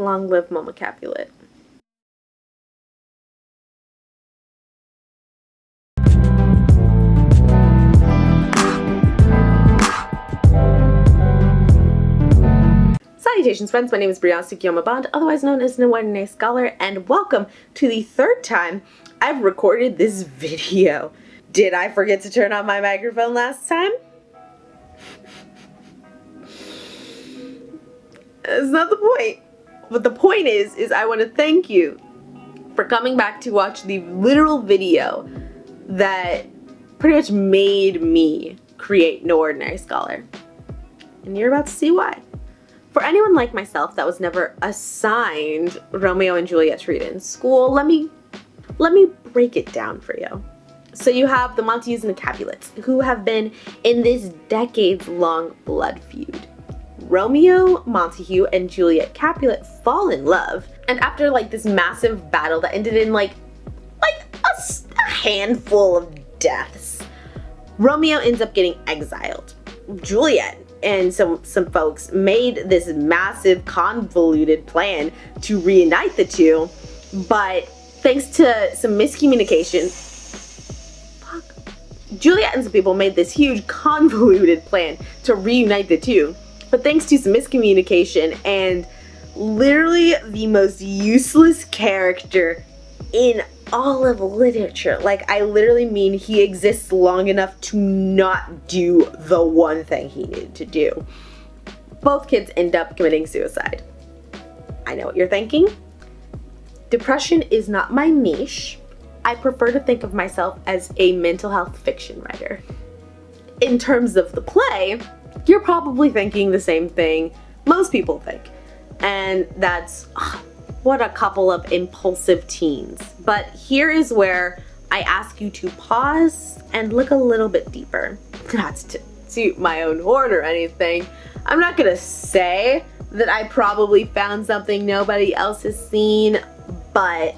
Long live Mama Capulet. Salutations, friends. My name is Brianna Sukiyama Bond, otherwise known as Nwene Scholar, and welcome to the third time I've recorded this video. Did I forget to turn on my microphone last time? That's not the point. But the point is I want to thank you for coming back to watch the literal video that pretty much made me create No Ordinary Scholar. And you're about to see why. For anyone like myself that was never assigned Romeo and Juliet to read in school, let me break it down for you. So you have the Montagues and the Capulets, who have been in this decades-long blood feud. Romeo Montague and Juliet Capulet fall in love, and after this massive battle that ended in a handful of deaths, Romeo ends up getting exiled. Juliet and some folks made this massive convoluted plan to reunite the two, but thanks to some miscommunication, Juliet and some people made this huge convoluted plan to reunite the two, but thanks to some miscommunication and literally the most useless character in all of literature. I literally mean he exists long enough to not do the one thing he needed to do. Both kids end up committing suicide. I know what you're thinking. Depression is not my niche. I prefer to think of myself as a mental health fiction writer. In terms of the play, you're probably thinking the same thing most people think, and that's what a couple of impulsive teens. But here is where I ask you to pause and look a little bit deeper. Not to toot my own horn or anything. I'm not gonna say that I probably found something nobody else has seen, but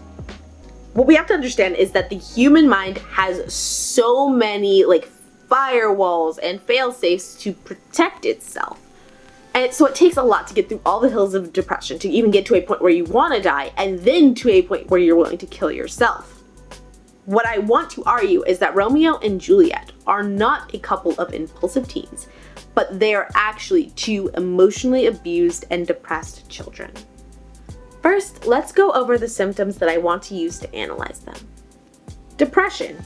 what we have to understand is that the human mind has so many firewalls and fail-safes to protect itself. And so it takes a lot to get through all the hills of depression to even get to a point where you want to die, and then to a point where you're willing to kill yourself. What I want to argue is that Romeo and Juliet are not a couple of impulsive teens, but they are actually two emotionally abused and depressed children. First, let's go over the symptoms that I want to use to analyze them. Depression.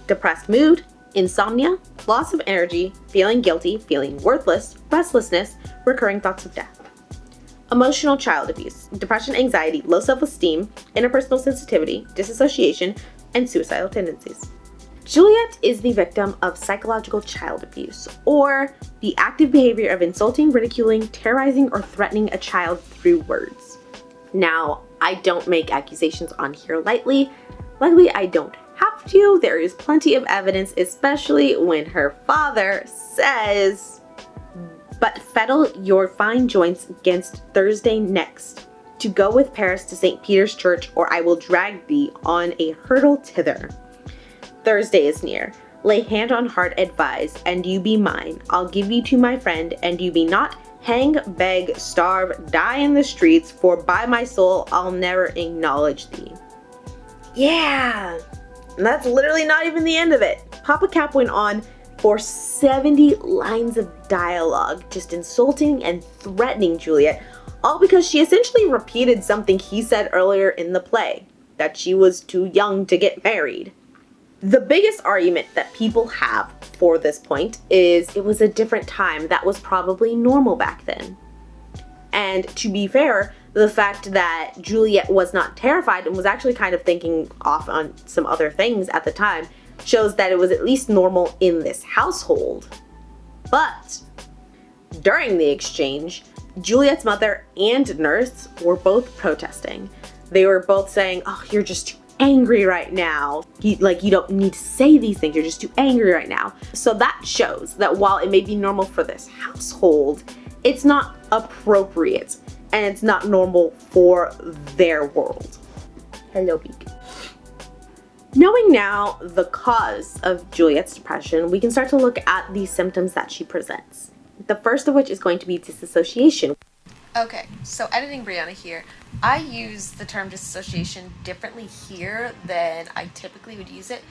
Depressed mood, insomnia, loss of energy, feeling guilty, feeling worthless, restlessness, recurring thoughts of death. Emotional child abuse, depression, anxiety, low self-esteem, interpersonal sensitivity, disassociation, and suicidal tendencies. Juliet is the victim of psychological child abuse, or the active behavior of insulting, ridiculing, terrorizing, or threatening a child through words. Now, I don't make accusations on here lightly. Luckily, I don't have to. There is plenty of evidence, especially when her father says, "But fettle your fine joints against Thursday next, to go with Paris to St. Peter's Church, or I will drag thee on a hurdle thither. Thursday is near. Lay hand on heart, advise, and you be mine. I'll give you to my friend, and you be not. Hang, beg, starve, die in the streets, for by my soul I'll never acknowledge thee." Yeah! And that's literally not even the end of it. Papa Cap went on for 70 lines of dialogue, just insulting and threatening Juliet, all because she essentially repeated something he said earlier in the play, that she was too young to get married. The biggest argument that people have for this point is it was a different time. That was probably normal back then. And to be fair, the fact that Juliet was not terrified and was actually kind of thinking off on some other things at the time shows that it was at least normal in this household. But during the exchange, Juliet's mother and nurse were both protesting. They were both saying, "Oh, you're just too angry right now. You don't need to say these things. You're just too angry right now." So that shows that while it may be normal for this household, it's not appropriate and it's not normal for their world. Hello, Beak. Knowing now the cause of Juliet's depression, we can start to look at the symptoms that she presents. The first of which is going to be disassociation. Okay, so editing Brianna here. I use the term disassociation differently here than I typically would use it.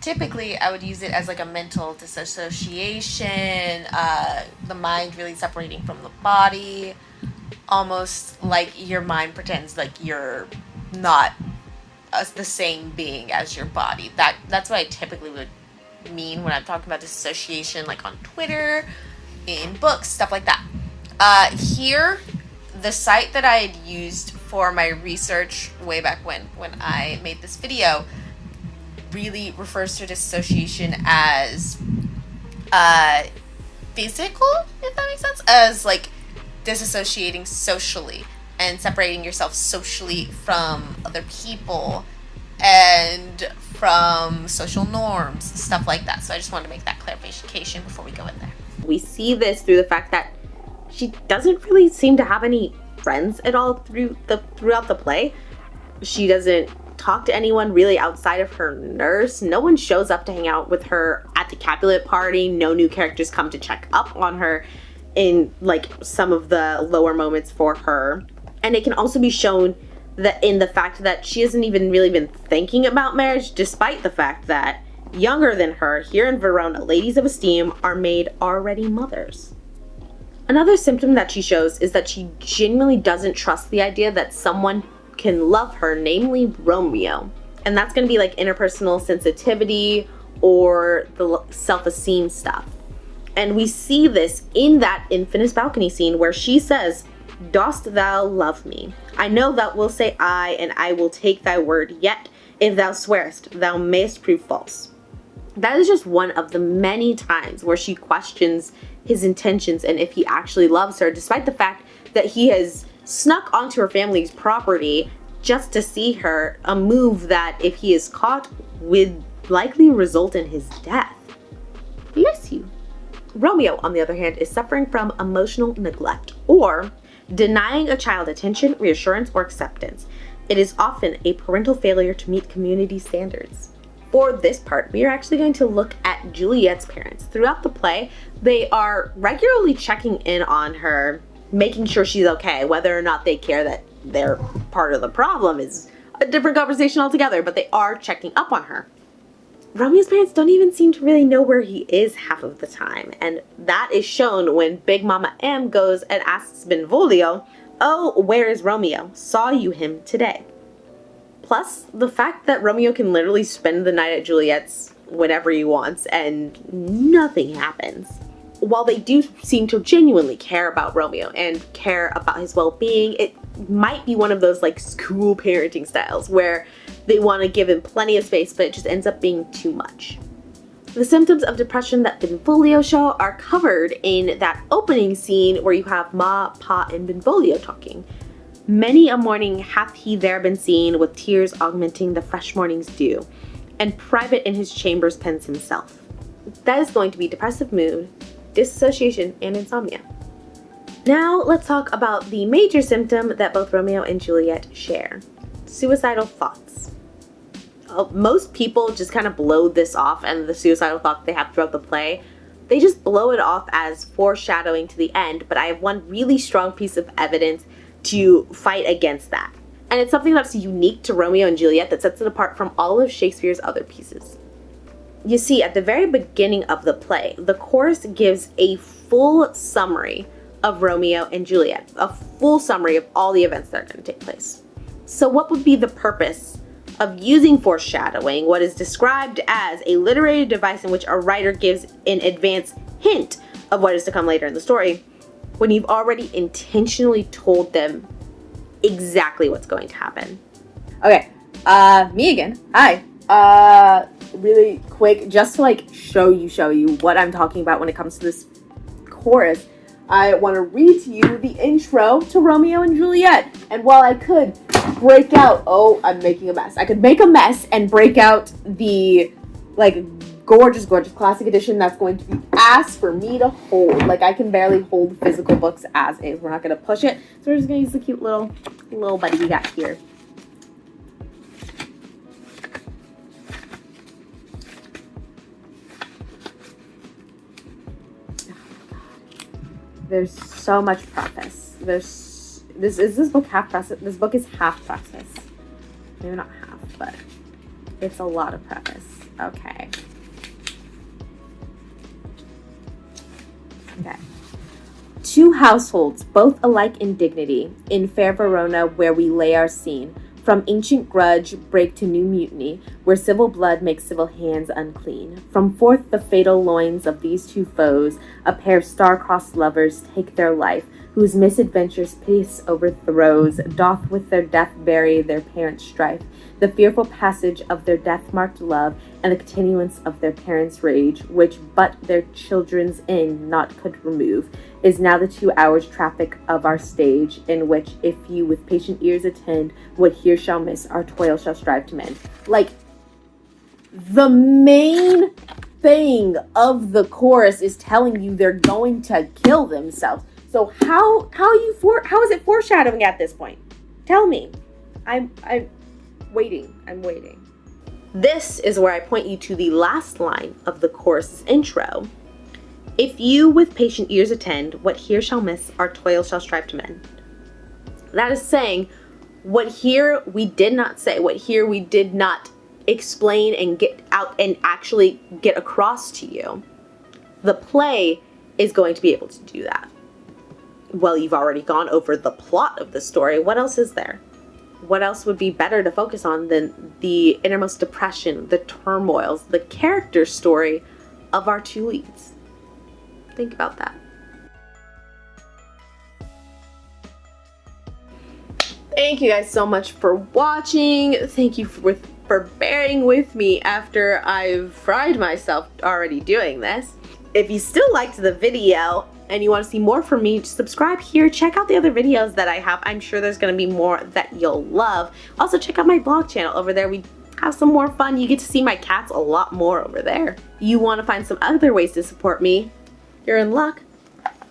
Typically, I would use it as like a mental disassociation, the mind really separating from the body, almost like your mind pretends like you're not the same being as your body. That's what I typically would mean when I'm talking about disassociation, like on Twitter, in books, stuff like that. Here, the site that I had used for my research way back when I made this video really refers to dissociation as physical, if that makes sense, as like disassociating socially and separating yourself socially from other people and from social norms, stuff like that. So I just wanted to make that clarification before we go in there. We see this through the fact that she doesn't really seem to have any friends at all throughout the play. She doesn't talk to anyone really outside of her nurse. No one shows up to hang out with her at the Capulet party. No new characters come to check up on her in like some of the lower moments for her. And it can also be shown that in the fact that she hasn't even really been thinking about marriage, despite the fact that younger than her here in Verona, ladies of esteem are made already mothers. Another symptom that she shows is that she genuinely doesn't trust the idea that someone can love her, namely Romeo. And that's going to be like interpersonal sensitivity or the self-esteem stuff. And we see this in that infamous balcony scene where she says, "Dost thou love me? I know thou wilt say aye, and I will take thy word, yet if thou swearest, thou mayst prove false." That is just one of the many times where she questions his intentions and if he actually loves her, despite the fact that he has snuck onto her family's property just to see her, a move that, if he is caught, would likely result in his death. Bless you. Romeo, on the other hand, is suffering from emotional neglect, or denying a child attention, reassurance, or acceptance. It is often a parental failure to meet community standards. For this part, we are actually going to look at Juliet's parents. Throughout the play, they are regularly checking in on her, making sure she's okay. Whether or not they care that they're part of the problem is a different conversation altogether, but they are checking up on her. Romeo's parents don't even seem to really know where he is half of the time, and that is shown when Big Mama M goes and asks Benvolio, "Oh, where is Romeo? Saw you him today?" Plus, the fact that Romeo can literally spend the night at Juliet's whenever he wants and nothing happens. While they do seem to genuinely care about Romeo and care about his well-being, it might be one of those like school parenting styles where they want to give him plenty of space, but it just ends up being too much. The symptoms of depression that Benvolio show are covered in that opening scene where you have Ma, Pa, and Benvolio talking. "Many a morning hath he there been seen, with tears augmenting the fresh morning's dew, and private in his chambers pens himself." That is going to be depressive mood, dissociation, and insomnia. Now let's talk about the major symptom that both Romeo and Juliet share: suicidal thoughts. Most people just kind of blow this off, and the suicidal thought they have throughout the play, they just blow it off as foreshadowing to the end, but I have one really strong piece of evidence to fight against that. And it's something that's unique to Romeo and Juliet that sets it apart from all of Shakespeare's other pieces. You see, at the very beginning of the play, the chorus gives a full summary of Romeo and Juliet, a full summary of all the events that are going to take place. So what would be the purpose of using foreshadowing, what is described as a literary device in which a writer gives an advance hint of what is to come later in the story, when you've already intentionally told them exactly what's going to happen? Okay, me again. Hi. Really quick, just to like show you what I'm talking about when it comes to this chorus, I want to read to you the intro to Romeo and Juliet. And while I could break out, I'm making a mess. I could make a mess and break out the like gorgeous classic edition that's going to be ass for me to hold. Like, I can barely hold physical books as is. We're not going to push it. So we're just going to use the cute little buddy we got here. There's so much preface. There's this book half preface? This book is half preface. Maybe not half, but it's a lot of preface. Okay. Okay. Two households, both alike in dignity, in fair Verona where we lay our scene, from ancient grudge break to new mutiny, where civil blood makes civil hands unclean. From forth the fatal loins of these two foes, a pair of star-crossed lovers take their life, whose misadventures peace overthrows, doth with their death bury their parents' strife. The fearful passage of their death-marked love, and the continuance of their parents' rage, which but their children's in naught could remove, is now the 2 hours traffic of our stage, in which, if you with patient ears attend, what here shall miss, our toil shall strive to mend. Like, the main thing of the chorus is telling you they're going to kill themselves. So how is it foreshadowing at this point? Tell me. I'm waiting. I'm waiting. This is where I point you to the last line of the chorus's intro. If you with patient ears attend, what here shall miss, our toil shall strive to mend. That is saying, what here we did not say, what here we did not explain and get out and actually get across to you, the play is going to be able to do that. Well, you've already gone over the plot of the story. What else is there? What else would be better to focus on than the innermost depression, the turmoils, the character story of our two leads? Think about that. Thank you guys so much for watching. Thank you for bearing with me after I've fried myself already doing this. If you still liked the video and you want to see more from me, subscribe here. Check out the other videos that I have. I'm sure there's going to be more that you'll love. Also, check out my blog channel over there. We have some more fun. You get to see my cats a lot more over there. You want to find some other ways to support me? You're in luck.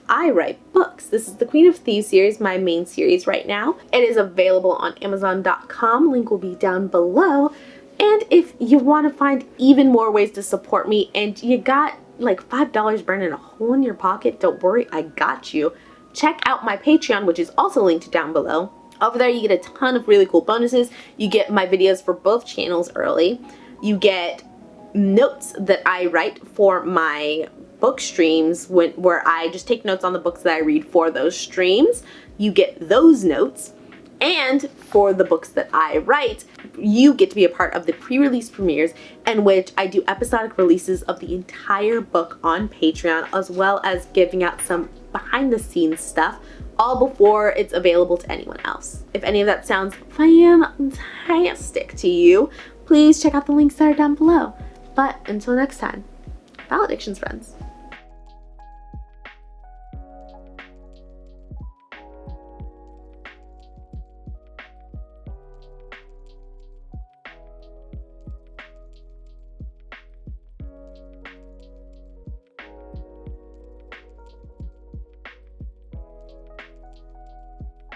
I write books. This is the Queen of Thieves series, my main series right now. It is available on Amazon.com. Link will be down below. And if you want to find even more ways to support me and you got like $5 burning a hole in your pocket, don't worry, I got you. Check out my Patreon, which is also linked down below. Over there you get a ton of really cool bonuses. You get my videos for both channels early. You get notes that I write for my book streams where I just take notes on the books that I read for those streams. You get those notes. And for the books that I write, you get to be a part of the pre-release premieres, in which I do episodic releases of the entire book on Patreon, as well as giving out some behind-the-scenes stuff, all before it's available to anyone else. If any of that sounds fantastic to you, please check out the links that are down below. But until next time, valedictions, friends.